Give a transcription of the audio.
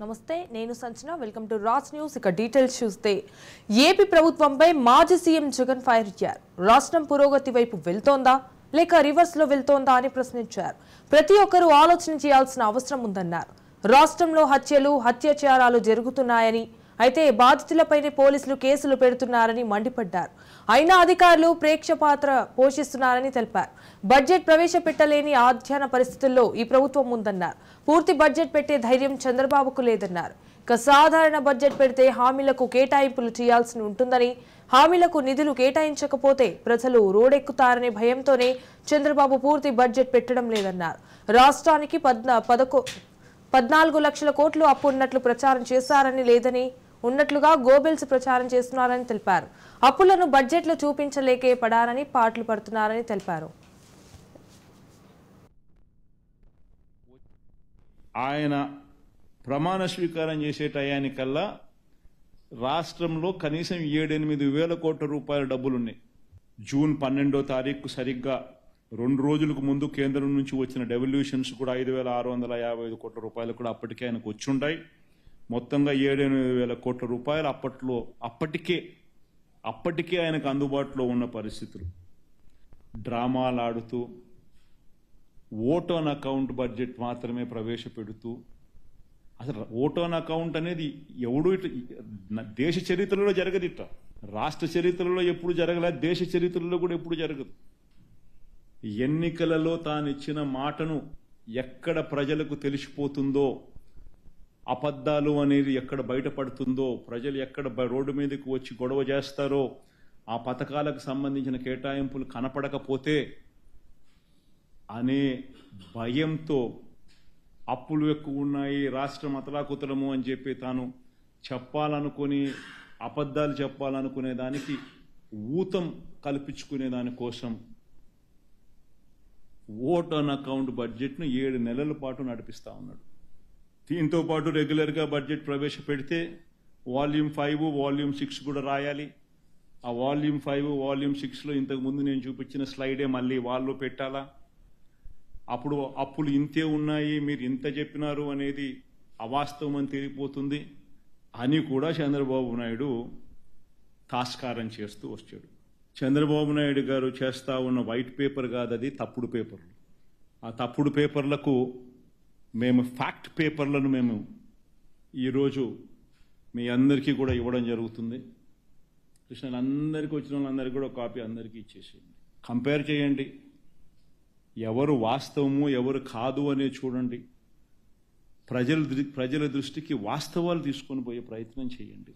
నమస్తే నేను సంచన welcome to Raj news ఇక డీటెయిల్స్ చూస్తే ఏపీ ప్రభుత్వంపై మాజీ సీఎం జగన్ ఫైర్ ఇచ్చారు. రాష్ట్రం పురోగతి వైపు వెళ్తోందా లేక రివర్స్ లో వెళ్తోందా అని ప్రశ్నించారు. ప్రతి ఒక్కరూ ఆలోచన చేయాల్సిన అవసరం ఉందన్నారు. రాష్ట్రంలో హత్యలు అత్యాచారాలు జరుగుతున్నాయని అయితే బాధితులపైనే పోలీసులు కేసులు పెడుతున్నారని మండిపడ్డారు. అయినా అధికారులు ప్రేక్షపాత్ర పోషిస్తున్నారని తెలిపారు. బడ్జెట్ ప్రవేశపెట్టలేని ఆధ్యాన పరిస్థితుల్లో ఈ ప్రభుత్వం ఉందన్నారు. పూర్తి బడ్జెట్ పెట్టే ధైర్యం చంద్రబాబుకు లేదన్నారు. ఇక సాధారణ బడ్జెట్ పెడితే హామీలకు కేటాయింపులు చేయాల్సి ఉంటుందని, హామీలకు నిధులు కేటాయించకపోతే ప్రజలు రోడ్డెక్కుతారనే భయంతోనే చంద్రబాబు పూర్తి బడ్జెట్ పెట్టడం లేదన్నారు. రాష్ట్రానికి 14 లక్షల కోట్లు అప్పు ఉన్నట్లు ప్రచారం చేశారని లేదని, ఉన్నట్లుగా గోబెల్స్ ప్రచారం చేస్తున్నారని తెలిపారు. అప్పులను బడ్జెట్లో చూపించలేకే పడారని పాటలు పడుతున్నారని తెలిపారు. ఆయన ప్రమాణ స్వీకారం చేసే టయానికల్లా రాష్ట్రంలో కనీసం 7-8 వేల కోట్ల రూపాయల డబ్బులున్నాయి. జూన్ 12వ తారీఖు సరిగ్గా 2 రోజులకు ముందు కేంద్రం నుంచి వచ్చిన డెవల్యూషన్స్ కూడా 5,655 కోట్ల రూపాయలు కూడా అప్పటికే ఆయనకు వచ్చుంటాయి. మొత్తంగా 7-8 వేల కోట్ల రూపాయలు అప్పటికే ఆయనకు అందుబాటులో ఉన్న పరిస్థితులు. డ్రామాలాడుతూ ఓట్ ఆన్ అకౌంట్ బడ్జెట్ మాత్రమే ప్రవేశపెడుతూ, అసలు ఓట్ ఆన్ అకౌంట్ అనేది ఎవడు దేశ చరిత్రలో జరగదు. ఇట్లా రాష్ట్ర చరిత్రలో ఎప్పుడు జరగలేదు, దేశ చరిత్రలో కూడా ఎప్పుడు జరగదు. ఎన్నికలలో తానిచ్చిన మాటను ఎక్కడ ప్రజలకు తెలిసిపోతుందో, అబద్ధాలు అనేది ఎక్కడ బయటపడుతుందో, ప్రజలు ఎక్కడ రోడ్డు మీదకి వచ్చి గొడవ చేస్తారో, ఆ పథకాలకు సంబంధించిన కేటాయింపులు కనపడకపోతే అనే భయంతో అప్పులు ఎక్కువ ఉన్నాయి, రాష్ట్రం అతలాకుతలము అని చెప్పి తాను చెప్పాలనుకుని అబద్ధాలు చెప్పాలనుకునే దానికి ఊతం కల్పించుకునే దానికోసం ఓట్ ఆన్ అకౌంట్ బడ్జెట్ను 7 నెలల పాటు నడిపిస్తా ఉన్నాడు. దీంతో పాటు రెగ్యులర్గా బడ్జెట్ ప్రవేశపెడితే వాల్యూమ్ 5, వాల్యూమ్ 6 కూడా రాయాలి. ఆ వాల్యూమ్ 5, వాల్యూమ్ 6లో ఇంతకుముందు నేను చూపించిన స్లైడే మళ్ళీ వాళ్ళు పెట్టాలా. అప్పుడు అప్పులు ఇంతే ఉన్నాయి, మీరు ఇంత చెప్పినారు అనేది అవాస్తవం అని తెలియపోతుంది అని కూడా చంద్రబాబు నాయుడు తాస్కారం చేస్తూ వచ్చాడు. చంద్రబాబు నాయుడు గారు చేస్తా ఉన్న వైట్ పేపర్ కాదు, అది తప్పుడు పేపర్లు. ఆ తప్పుడు పేపర్లకు మేము ఫ్యాక్ట్ పేపర్లను మేము ఈరోజు మీ అందరికీ కూడా ఇవ్వడం జరుగుతుంది. కృష్ణ అందరికీ వచ్చిన వాళ్ళందరికీ కూడా కాపీ అందరికీ ఇచ్చేసేయండి. కంపేర్ చేయండి, ఎవరు వాస్తవము ఎవరు కాదు అనే చూడండి. ప్రజల దృష్టికి వాస్తవాలు తీసుకొని పోయే ప్రయత్నం చేయండి.